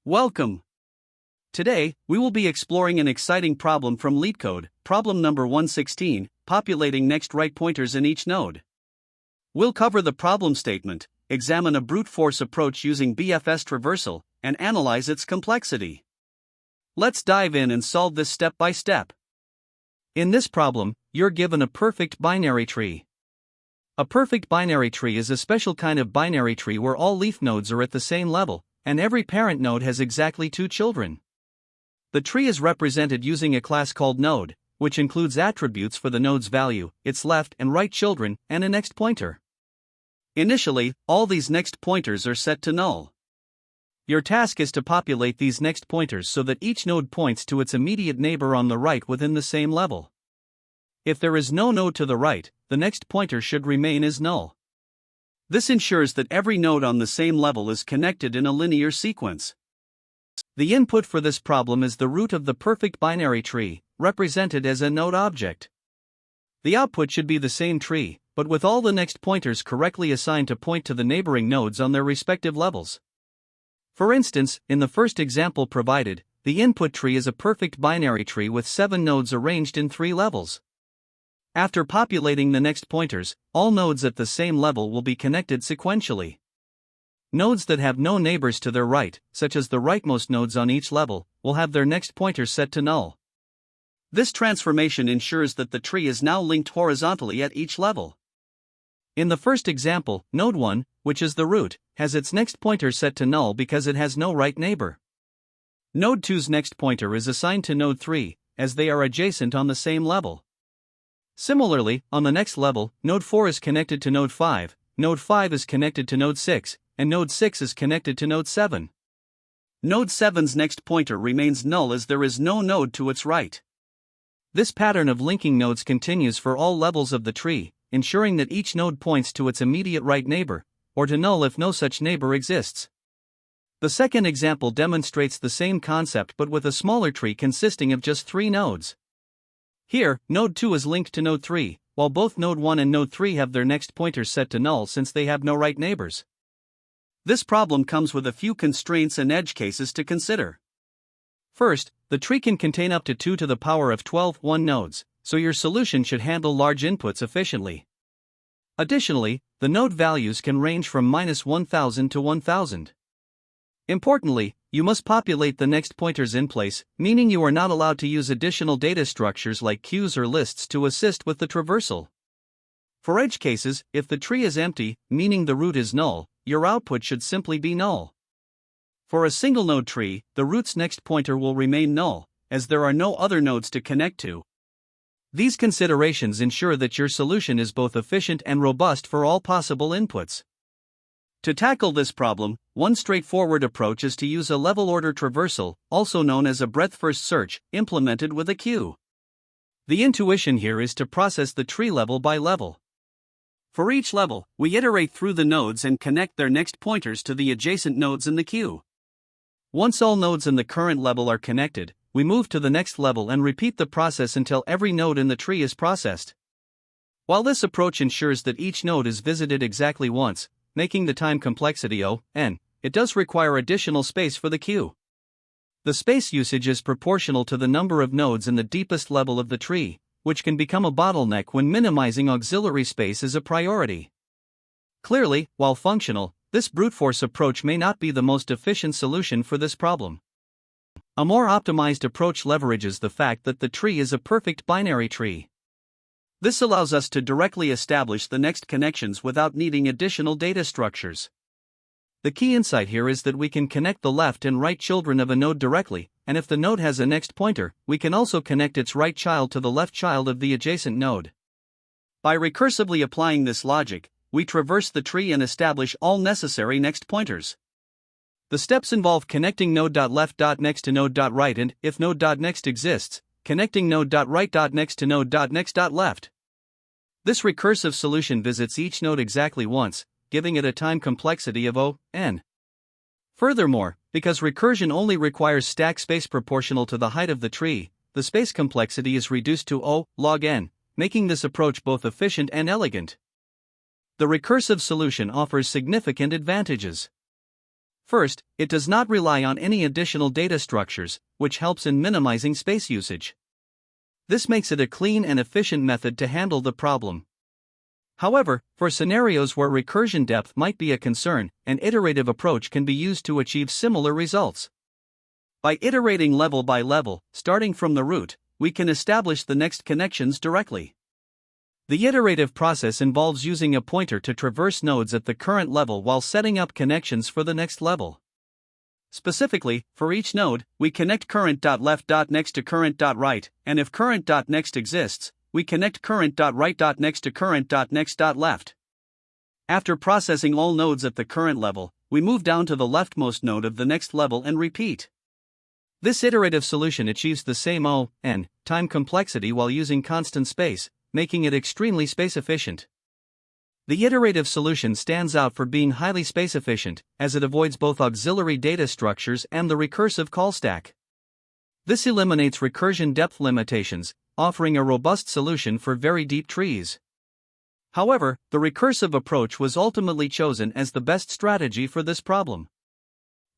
Welcome! Today, we will be exploring an exciting problem from LeetCode, problem number 116, populating next right pointers in each node. We'll cover the problem statement, examine a brute force approach using BFS traversal, and analyze its complexity. Let's dive in and solve this step by step. In this problem, you're given a perfect binary tree. A perfect binary tree is a special kind of binary tree where all leaf nodes are at the same level, and every parent node has exactly two children. The tree is represented using a class called node, which includes attributes for the node's value, its left and right children, and a next pointer. Initially, all these next pointers are set to null. Your task is to populate these next pointers so that each node points to its immediate neighbor on the right within the same level. If there is no node to the right, the next pointer should remain as null. This ensures that every node on the same level is connected in a linear sequence. The input for this problem is the root of the perfect binary tree, represented as a node object. The output should be the same tree, but with all the next pointers correctly assigned to point to the neighboring nodes on their respective levels. For instance, in the first example provided, the input tree is a perfect binary tree with 7 nodes arranged in 3 levels. After populating the next pointers, all nodes at the same level will be connected sequentially. Nodes that have no neighbors to their right, such as the rightmost nodes on each level, will have their next pointers set to null. This transformation ensures that the tree is now linked horizontally at each level. In the first example, node 1, which is the root, has its next pointer set to null because it has no right neighbor. Node 2's next pointer is assigned to node 3, as they are adjacent on the same level. Similarly, on the next level, node 4 is connected to node 5 is connected to node 6, and node 6 is connected to node 7. Node 7's next pointer remains null as there is no node to its right. This pattern of linking nodes continues for all levels of the tree, ensuring that each node points to its immediate right neighbor, or to null if no such neighbor exists. The second example demonstrates the same concept but with a smaller tree consisting of just 3 nodes. Here, node 2 is linked to node 3, while both node 1 and node 3 have their next pointers set to null since they have no right neighbors. This problem comes with a few constraints and edge cases to consider. First, the tree can contain up to 2 to the power of 12 nodes, so your solution should handle large inputs efficiently. Additionally, the node values can range from -1000 to 1000. Importantly, you must populate the next pointers in place, meaning you are not allowed to use additional data structures like queues or lists to assist with the traversal. For edge cases, if the tree is empty, meaning the root is null, your output should simply be null. For a single node tree, the root's next pointer will remain null, as there are no other nodes to connect to. These considerations ensure that your solution is both efficient and robust for all possible inputs. To tackle this problem, one straightforward approach is to use a level order traversal, also known as a breadth-first search, implemented with a queue. The intuition here is to process the tree level by level. For each level, we iterate through the nodes and connect their next pointers to the adjacent nodes in the queue. Once all nodes in the current level are connected, we move to the next level and repeat the process until every node in the tree is processed. While this approach ensures that each node is visited exactly once, making the time complexity O(n), it does require additional space for the queue. The space usage is proportional to the number of nodes in the deepest level of the tree, which can become a bottleneck when minimizing auxiliary space is a priority. Clearly, while functional, this brute force approach may not be the most efficient solution for this problem. A more optimized approach leverages the fact that the tree is a perfect binary tree. This allows us to directly establish the next connections without needing additional data structures. The key insight here is that we can connect the left and right children of a node directly, and if the node has a next pointer, we can also connect its right child to the left child of the adjacent node. By recursively applying this logic, we traverse the tree and establish all necessary next pointers. The steps involve connecting node.left.next to node.right and, if node.next exists, connecting node.right.next to node.next.left. This recursive solution visits each node exactly once, giving it a time complexity of O(n). Furthermore, because recursion only requires stack space proportional to the height of the tree, the space complexity is reduced to O log n, making this approach both efficient and elegant. The recursive solution offers significant advantages. First, it does not rely on any additional data structures, which helps in minimizing space usage. This makes it a clean and efficient method to handle the problem. However, for scenarios where recursion depth might be a concern, an iterative approach can be used to achieve similar results. By iterating level by level, starting from the root, we can establish the next connections directly. The iterative process involves using a pointer to traverse nodes at the current level while setting up connections for the next level. Specifically, for each node, we connect current.left.next to current.right, and if current.next exists, we connect current.right.next to current.next.left. After processing all nodes at the current level, we move down to the leftmost node of the next level and repeat. This iterative solution achieves the same O(n) time complexity while using constant space, making it extremely space efficient. The iterative solution stands out for being highly space efficient, as it avoids both auxiliary data structures and the recursive call stack. This eliminates recursion depth limitations, offering a robust solution for very deep trees. However, the recursive approach was ultimately chosen as the best strategy for this problem.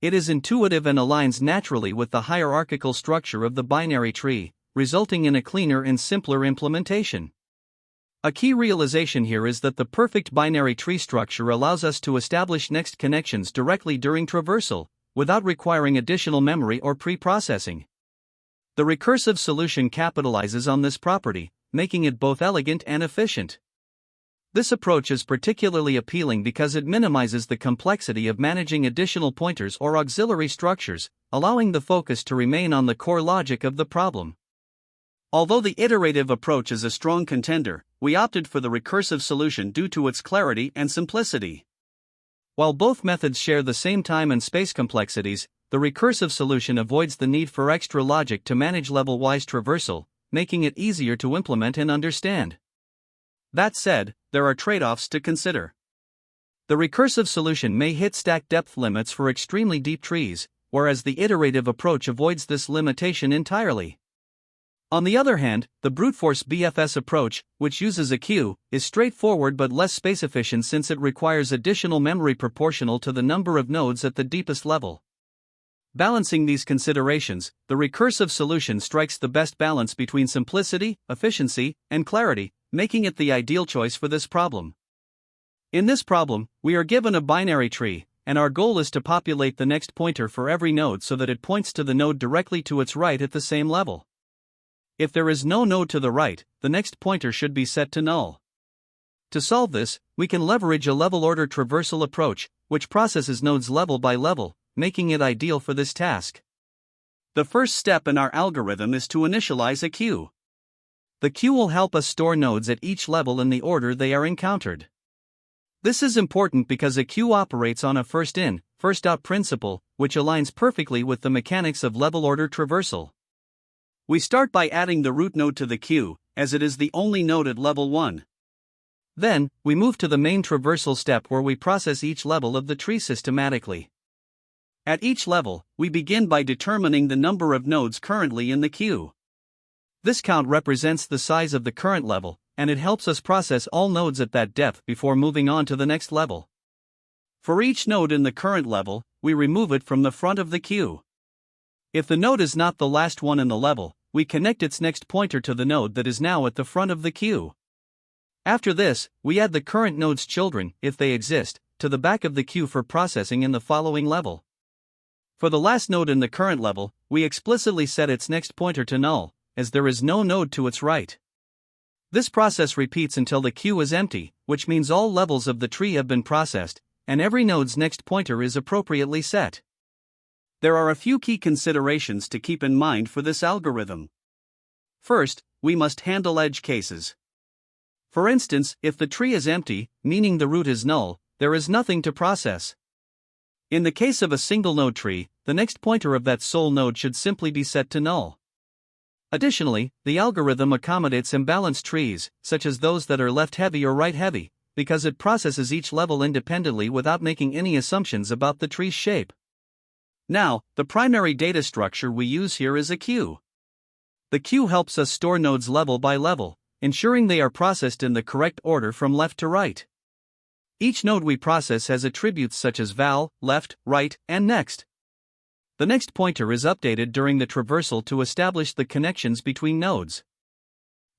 It is intuitive and aligns naturally with the hierarchical structure of the binary tree, resulting in a cleaner and simpler implementation. A key realization here is that the perfect binary tree structure allows us to establish next connections directly during traversal, without requiring additional memory or pre-processing. The recursive solution capitalizes on this property, making it both elegant and efficient. This approach is particularly appealing because it minimizes the complexity of managing additional pointers or auxiliary structures, allowing the focus to remain on the core logic of the problem. Although the iterative approach is a strong contender, we opted for the recursive solution due to its clarity and simplicity. While both methods share the same time and space complexities, the recursive solution avoids the need for extra logic to manage level-wise traversal, making it easier to implement and understand. That said, there are trade-offs to consider. The recursive solution may hit stack depth limits for extremely deep trees, whereas the iterative approach avoids this limitation entirely. On the other hand, the brute force BFS approach, which uses a queue, is straightforward but less space efficient since it requires additional memory proportional to the number of nodes at the deepest level. Balancing these considerations, the recursive solution strikes the best balance between simplicity, efficiency, and clarity, making it the ideal choice for this problem. In this problem, we are given a binary tree, and our goal is to populate the next pointer for every node so that it points to the node directly to its right at the same level. If there is no node to the right, the next pointer should be set to null. To solve this, we can leverage a level-order traversal approach, which processes nodes level by level, making it ideal for this task. The first step in our algorithm is to initialize a queue. The queue will help us store nodes at each level in the order they are encountered. This is important because a queue operates on a first-in, first-out principle, which aligns perfectly with the mechanics of level-order traversal. We start by adding the root node to the queue, as it is the only node at level 1. Then, we move to the main traversal step where we process each level of the tree systematically. At each level, we begin by determining the number of nodes currently in the queue. This count represents the size of the current level, and it helps us process all nodes at that depth before moving on to the next level. For each node in the current level, we remove it from the front of the queue. If the node is not the last one in the level, we connect its next pointer to the node that is now at the front of the queue. After this, we add the current node's children, if they exist, to the back of the queue for processing in the following level. For the last node in the current level, we explicitly set its next pointer to null, as there is no node to its right. This process repeats until the queue is empty, which means all levels of the tree have been processed, and every node's next pointer is appropriately set. There are a few key considerations to keep in mind for this algorithm. First, we must handle edge cases. For instance, if the tree is empty, meaning the root is null, there is nothing to process. In the case of a single node tree, the next pointer of that sole node should simply be set to null. Additionally, the algorithm accommodates imbalanced trees, such as those that are left-heavy or right-heavy, because it processes each level independently without making any assumptions about the tree's shape. Now, the primary data structure we use here is a queue. The queue helps us store nodes level by level, ensuring they are processed in the correct order from left to right. Each node we process has attributes such as val, left, right, and next. The next pointer is updated during the traversal to establish the connections between nodes.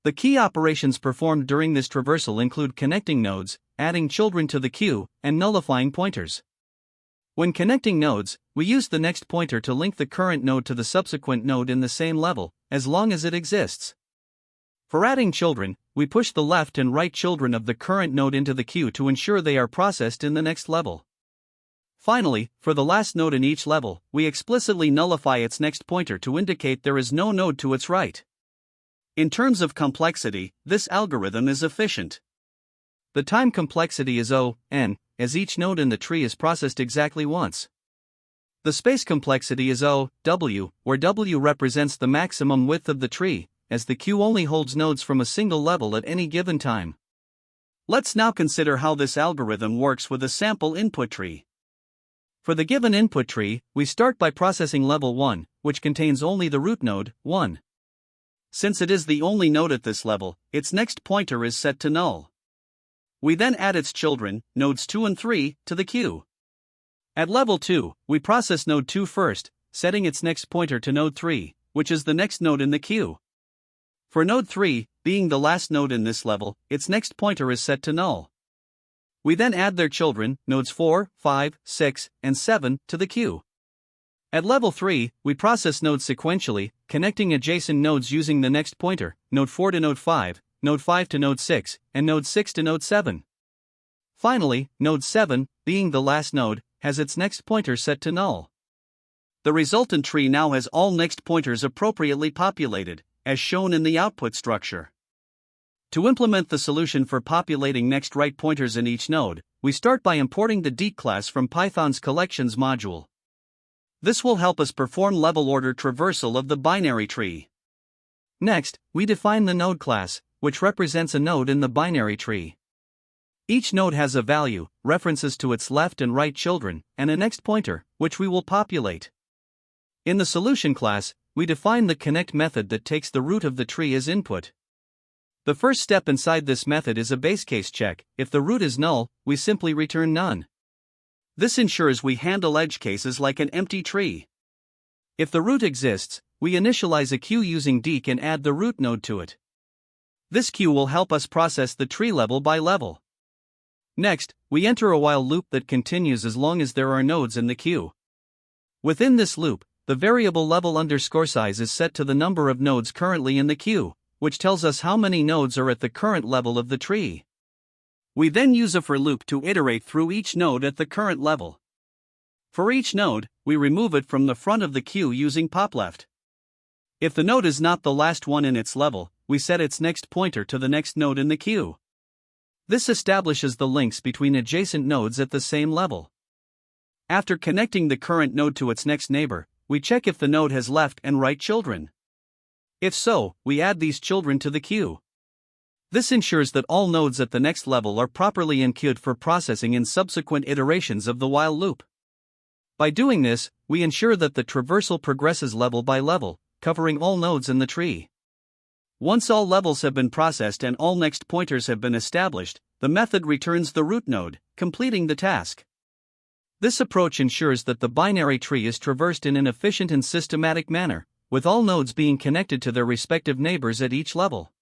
The key operations performed during this traversal include connecting nodes, adding children to the queue, and nullifying pointers. When connecting nodes, we use the next pointer to link the current node to the subsequent node in the same level, as long as it exists. For adding children, we push the left and right children of the current node into the queue to ensure they are processed in the next level. Finally, for the last node in each level, we explicitly nullify its next pointer to indicate there is no node to its right. In terms of complexity, this algorithm is efficient. The time complexity is O(n), as each node in the tree is processed exactly once. The space complexity is O(w), where W represents the maximum width of the tree, as the queue only holds nodes from a single level at any given time. Let's now consider how this algorithm works with a sample input tree. For the given input tree, we start by processing level 1, which contains only the root node, 1. Since it is the only node at this level, its next pointer is set to null. We then add its children, nodes 2 and 3, to the queue. At level 2, we process node 2 first, setting its next pointer to node 3, which is the next node in the queue. For node 3, being the last node in this level, its next pointer is set to null. We then add their children, nodes 4, 5, 6, and 7, to the queue. At level 3, we process nodes sequentially, connecting adjacent nodes using the next pointer, node 4 to node 5, node 5 to node 6, and node 6 to node 7. Finally, node 7, being the last node, has its next pointer set to null. The resultant tree now has all next pointers appropriately populated, as shown in the output structure. To implement the solution for populating next right pointers in each node, we start by importing the DEET class from Python's collections module. This will help us perform level order traversal of the binary tree. Next, we define the node class, which represents a node in the binary tree. Each node has a value, references to its left and right children, and a next pointer, which we will populate. In the solution class, we define the connect method that takes the root of the tree as input. The first step inside this method is a base case check. If the root is null, we simply return none. This ensures we handle edge cases like an empty tree. If the root exists, we initialize a queue using deque and add the root node to it. This queue will help us process the tree level by level. Next, we enter a while loop that continues as long as there are nodes in the queue. Within this loop, the variable level_size is set to the number of nodes currently in the queue, which tells us how many nodes are at the current level of the tree. We then use a for loop to iterate through each node at the current level. For each node, we remove it from the front of the queue using popleft. If the node is not the last one in its level, we set its next pointer to the next node in the queue. This establishes the links between adjacent nodes at the same level. After connecting the current node to its next neighbor, we check if the node has left and right children. If so, we add these children to the queue. This ensures that all nodes at the next level are properly enqueued for processing in subsequent iterations of the while loop. By doing this, we ensure that the traversal progresses level by level, covering all nodes in the tree. Once all levels have been processed and all next pointers have been established, the method returns the root node, completing the task. This approach ensures that the binary tree is traversed in an efficient and systematic manner, with all nodes being connected to their respective neighbors at each level.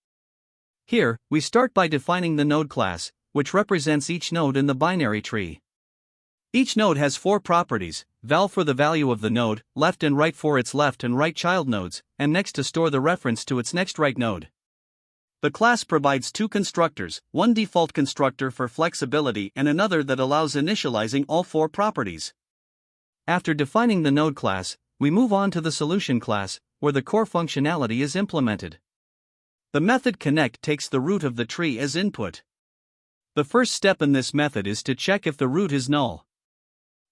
Here, we start by defining the node class, which represents each node in the binary tree. Each node has 4 properties: val for the value of the node, left and right for its left and right child nodes, and next to store the reference to its next right node. The class provides 2 constructors, one default constructor for flexibility and another that allows initializing all 4 properties. After defining the node class, we move on to the solution class, where the core functionality is implemented. The method connect takes the root of the tree as input. The first step in this method is to check if the root is null.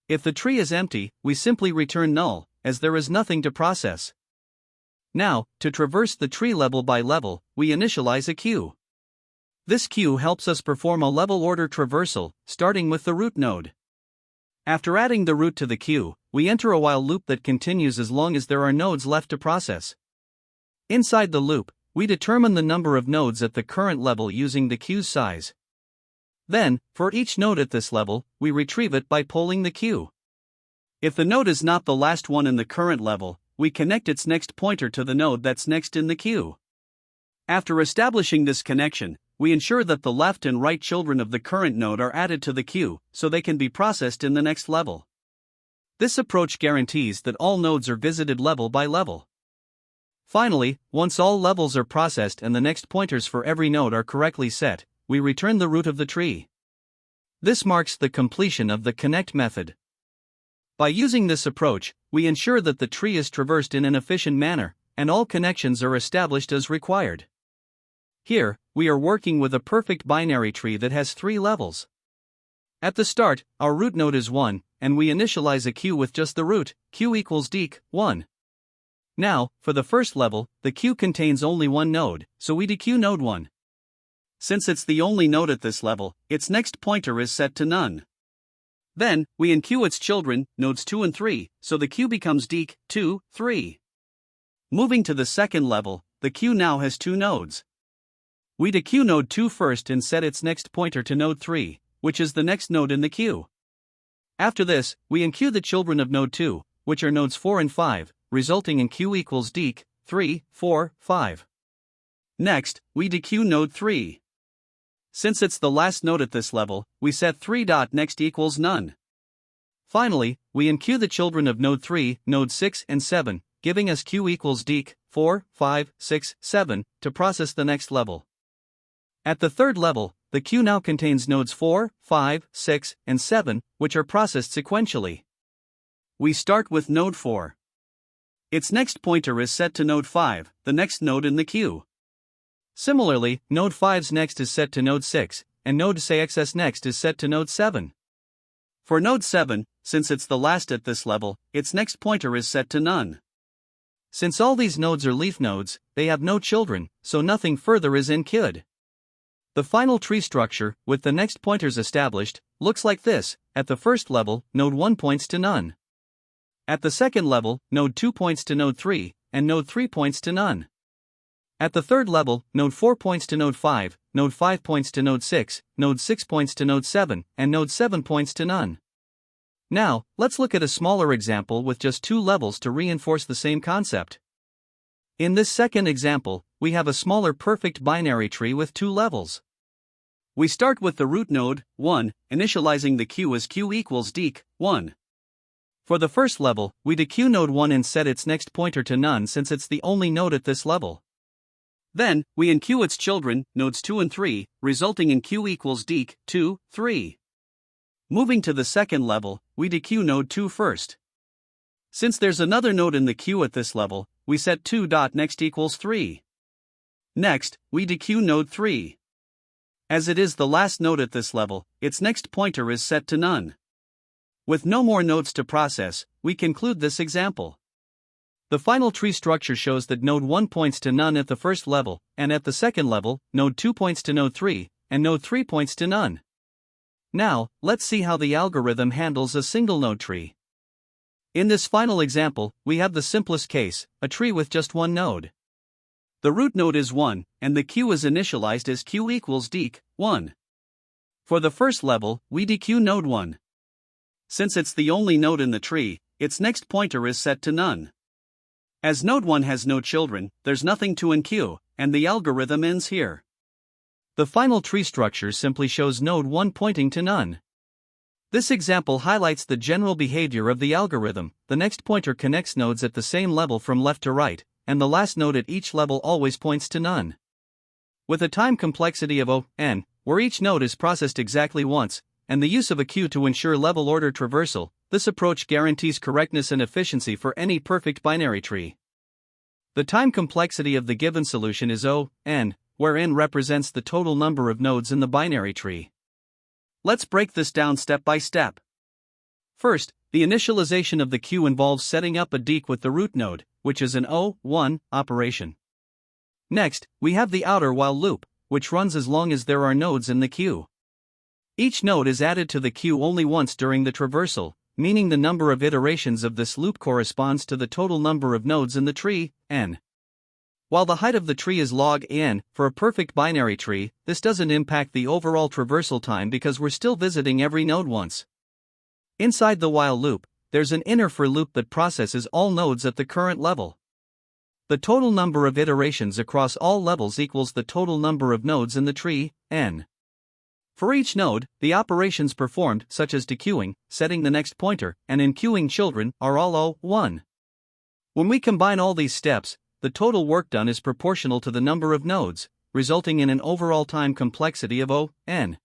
If the tree is empty, we simply return null, as there is nothing to process. Now, to traverse the tree level by level, we initialize a queue. This queue helps us perform a level order traversal, starting with the root node. After adding the root to the queue, we enter a while loop that continues as long as there are nodes left to process. Inside the loop, we determine the number of nodes at the current level using the queue's size. Then, for each node at this level, we retrieve it by polling the queue. If the node is not the last one in the current level, we connect its next pointer to the node that's next in the queue. After establishing this connection, we ensure that the left and right children of the current node are added to the queue so they can be processed in the next level. This approach guarantees that all nodes are visited level by level. Finally, once all levels are processed and the next pointers for every node are correctly set, we return the root of the tree. This marks the completion of the connect method. By using this approach, we ensure that the tree is traversed in an efficient manner, and all connections are established as required. Here, we are working with a perfect binary tree that has 3 levels. At the start, our root node is 1, and we initialize a queue with just the root, q equals dec 1. Now, for the first level, the queue contains only one node, so we dequeue node 1. Since it's the only node at this level, its next pointer is set to none. Then, we enqueue its children, nodes 2 and 3, so the queue becomes dec 2, 3. Moving to the second level, the queue now has 2 nodes. We dequeue node 2 first and set its next pointer to node 3, which is the next node in the queue. After this, we enqueue the children of node 2, which are nodes 4 and 5, resulting in q equals dec 3, 4, 5. Next, we dequeue node 3. Since it's the last node at this level, we set 3.next equals none. Finally, we enqueue the children of node 3, node 6 and 7, giving us q equals dec 4, 5, 6, 7 to process the next level. At the third level, the queue now contains nodes 4, 5, 6, and 7, which are processed sequentially. We start with node 4. Its next pointer is set to node 5, the next node in the queue. Similarly, node 5's next is set to node 6, and node 6's next is set to node 7. For node 7, since it's the last at this level, its next pointer is set to none. Since all these nodes are leaf nodes, they have no children, so nothing further is enqueued. The final tree structure, with the next pointers established, looks like this. At the first level, node 1 points to none. At the second level, node 2 points to node 3, and node 3 points to none. At the third level, node 4 points to node 5 points to node 6 points to node 7, and node 7 points to none. Now, let's look at a smaller example with just 2 levels to reinforce the same concept. In this second example, we have a smaller perfect binary tree with 2 levels. We start with the root node, 1, initializing the queue as q equals dec 1. For the first level, we dequeue node 1 and set its next pointer to none since it's the only node at this level. Then, we enqueue its children, nodes 2 and 3, resulting in q equals dec 2, 3. Moving to the second level, we dequeue node 2 first. Since there's another node in the queue at this level, we set 2.next equals 3. Next, we dequeue node 3. As it is the last node at this level, its next pointer is set to none. With no more nodes to process, we conclude this example. The final tree structure shows that node 1 points to none at the first level, and at the second level, node 2 points to node 3, and node 3 points to none. Now, let's see how the algorithm handles a single node tree. In this final example, we have the simplest case, a tree with just one node. The root node is 1, and the queue is initialized as q equals dec 1. For the first level, we dequeue node 1. Since it's the only node in the tree, its next pointer is set to none. As node 1 has no children, there's nothing to enqueue, and the algorithm ends here. The final tree structure simply shows node 1 pointing to none. This example highlights the general behavior of the algorithm. The next pointer connects nodes at the same level from left to right, and the last node at each level always points to none. With a time complexity of O(n), where each node is processed exactly once, and the use of a queue to ensure level order traversal, this approach guarantees correctness and efficiency for any perfect binary tree. The time complexity of the given solution is O(n), where n represents the total number of nodes in the binary tree. Let's break this down step by step. First, the initialization of the queue involves setting up a dec with the root node, which is an O(1) operation. Next, we have the outer while loop, which runs as long as there are nodes in the queue. Each node is added to the queue only once during the traversal, meaning the number of iterations of this loop corresponds to the total number of nodes in the tree, n. While the height of the tree is log n, for a perfect binary tree, this doesn't impact the overall traversal time because we're still visiting every node once. Inside the while loop, there's an inner for loop that processes all nodes at the current level. The total number of iterations across all levels equals the total number of nodes in the tree, n. For each node, the operations performed, such as dequeuing, setting the next pointer, and enqueuing children, are all O1. When we combine all these steps, the total work done is proportional to the number of nodes, resulting in an overall time complexity of O(n).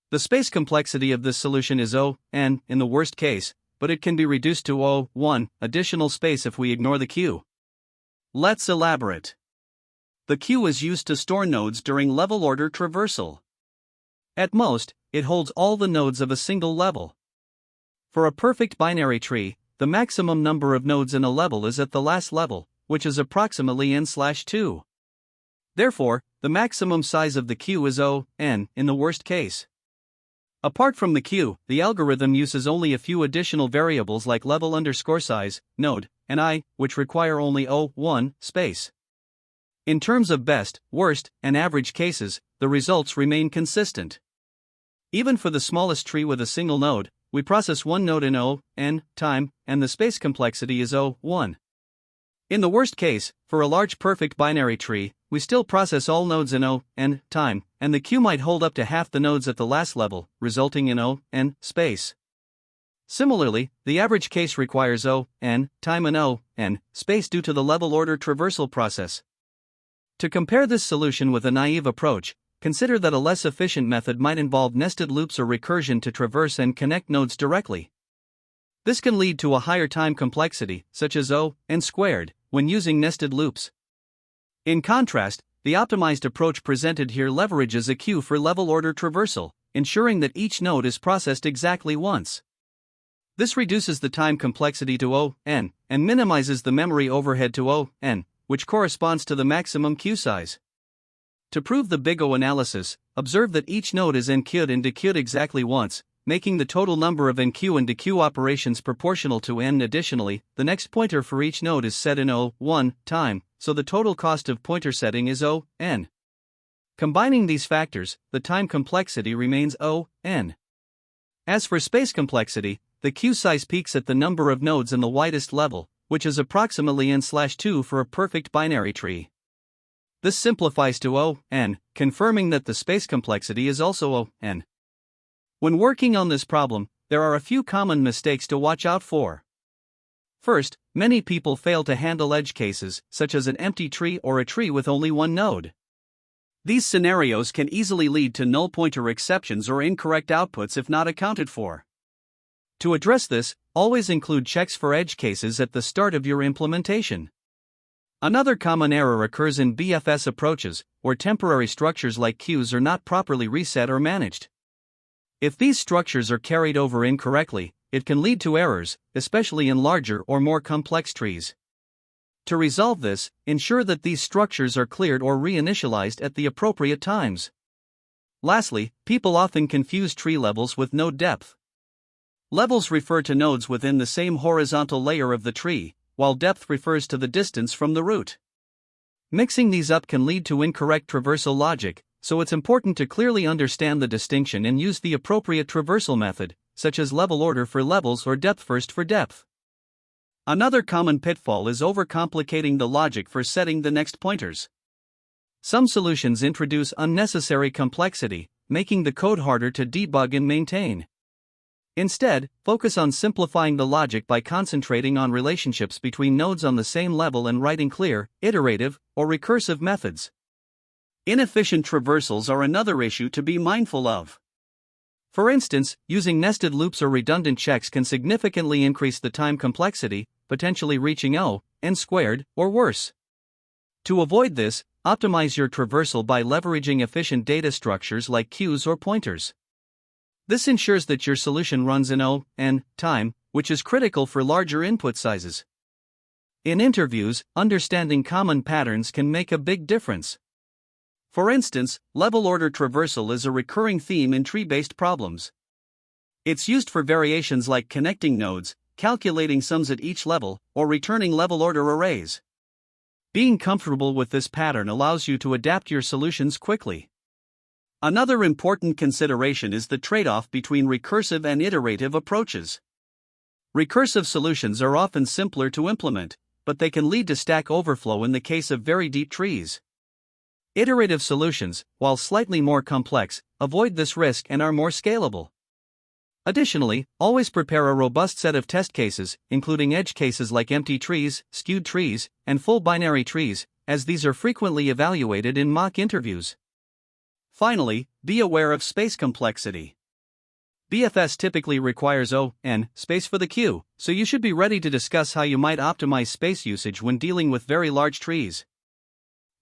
The space complexity of this solution is O(n) in the worst case, but it can be reduced to O(1) additional space if we ignore the queue. Let's elaborate. The queue is used to store nodes during level order traversal. At most, it holds all the nodes of a single level. For a perfect binary tree, the maximum number of nodes in a level is at the last level, which is approximately n/2. Therefore, the maximum size of the queue is O(n) in the worst case. Apart from the queue, the algorithm uses only a few additional variables like level_size, node, and I, which require only O(1) space. In terms of best, worst, and average cases, the results remain consistent. Even for the smallest tree with a single node, we process one node in O(n) time, and the space complexity is O(1). In the worst case, for a large perfect binary tree, we still process all nodes in O(n) time, and the queue might hold up to half the nodes at the last level, resulting in O(n) space. Similarly, the average case requires O(n) time and O(n) space due to the level order traversal process. To compare this solution with a naive approach, consider that a less efficient method might involve nested loops or recursion to traverse and connect nodes directly. This can lead to a higher time complexity, such as O(n²), when using nested loops. In contrast, the optimized approach presented here leverages a queue for level order traversal, ensuring that each node is processed exactly once. This reduces the time complexity to O(n) and minimizes the memory overhead to O(n), which corresponds to the maximum queue size. To prove the big O analysis, observe that each node is enqueued and dequeued exactly once, making the total number of enqueue and dequeue operations proportional to n. Additionally, the next pointer for each node is set in O(1) time, so the total cost of pointer setting is O(n). Combining these factors, the time complexity remains O(n). As for space complexity, the queue size peaks at the number of nodes in the widest level, which is approximately n/2 for a perfect binary tree. This simplifies to O(n), confirming that the space complexity is also O(n). When working on this problem, there are a few common mistakes to watch out for. First, many people fail to handle edge cases, such as an empty tree or a tree with only one node. These scenarios can easily lead to null pointer exceptions or incorrect outputs if not accounted for. To address this, always include checks for edge cases at the start of your implementation. Another common error occurs in BFS approaches, where temporary structures like queues are not properly reset or managed. If these structures are carried over incorrectly, it can lead to errors, especially in larger or more complex trees. To resolve this, ensure that these structures are cleared or reinitialized at the appropriate times. Lastly, people often confuse tree levels with node depth. Levels refer to nodes within the same horizontal layer of the tree, while depth refers to the distance from the root. Mixing these up can lead to incorrect traversal logic, so it's important to clearly understand the distinction and use the appropriate traversal method, such as level order for levels or depth first for depth. Another common pitfall is overcomplicating the logic for setting the next pointers. Some solutions introduce unnecessary complexity, making the code harder to debug and maintain. Instead, focus on simplifying the logic by concentrating on relationships between nodes on the same level and writing clear, iterative, or recursive methods. Inefficient traversals are another issue to be mindful of. For instance, using nested loops or redundant checks can significantly increase the time complexity, potentially reaching O(n²) or worse. To avoid this, optimize your traversal by leveraging efficient data structures like queues or pointers. This ensures that your solution runs in O(n) time, which is critical for larger input sizes. In interviews, understanding common patterns can make a big difference. For instance, level order traversal is a recurring theme in tree-based problems. It's used for variations like connecting nodes, calculating sums at each level, or returning level order arrays. Being comfortable with this pattern allows you to adapt your solutions quickly. Another important consideration is the trade-off between recursive and iterative approaches. Recursive solutions are often simpler to implement, but they can lead to stack overflow in the case of very deep trees. Iterative solutions, while slightly more complex, avoid this risk and are more scalable. Additionally, always prepare a robust set of test cases, including edge cases like empty trees, skewed trees, and full binary trees, as these are frequently evaluated in mock interviews. Finally, be aware of space complexity. BFS typically requires O(n) space for the queue, so you should be ready to discuss how you might optimize space usage when dealing with very large trees.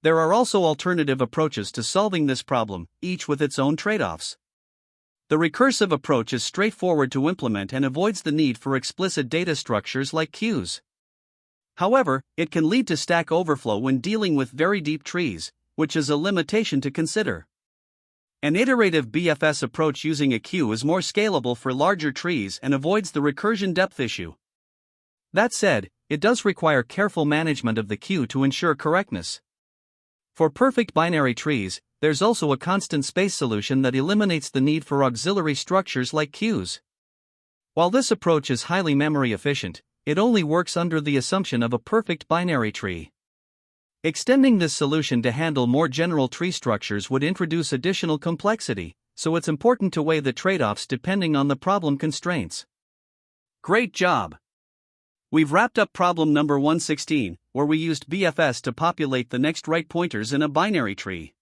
There are also alternative approaches to solving this problem, each with its own trade-offs. The recursive approach is straightforward to implement and avoids the need for explicit data structures like queues. However, it can lead to stack overflow when dealing with very deep trees, which is a limitation to consider. An iterative BFS approach using a queue is more scalable for larger trees and avoids the recursion depth issue. That said, it does require careful management of the queue to ensure correctness. For perfect binary trees, there's also a constant space solution that eliminates the need for auxiliary structures like queues. While this approach is highly memory efficient, it only works under the assumption of a perfect binary tree. Extending this solution to handle more general tree structures would introduce additional complexity, so it's important to weigh the trade-offs depending on the problem constraints. Great job! We've wrapped up problem number 116, where we used BFS to populate the next right pointers in a binary tree.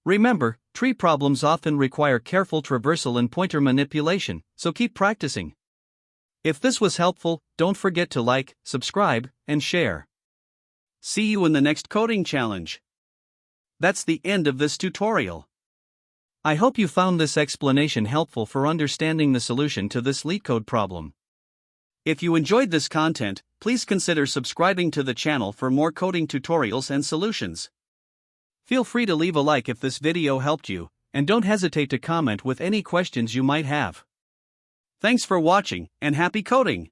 Remember, tree problems often require careful traversal and pointer manipulation, so keep practicing. If this was helpful, don't forget to like, subscribe, and share. See you in the next coding challenge. That's the end of this tutorial. I hope you found this explanation helpful for understanding the solution to this LeetCode problem. If you enjoyed this content, please consider subscribing to the channel for more coding tutorials and solutions. Feel free to leave a like if this video helped you, and don't hesitate to comment with any questions you might have. Thanks for watching, and happy coding!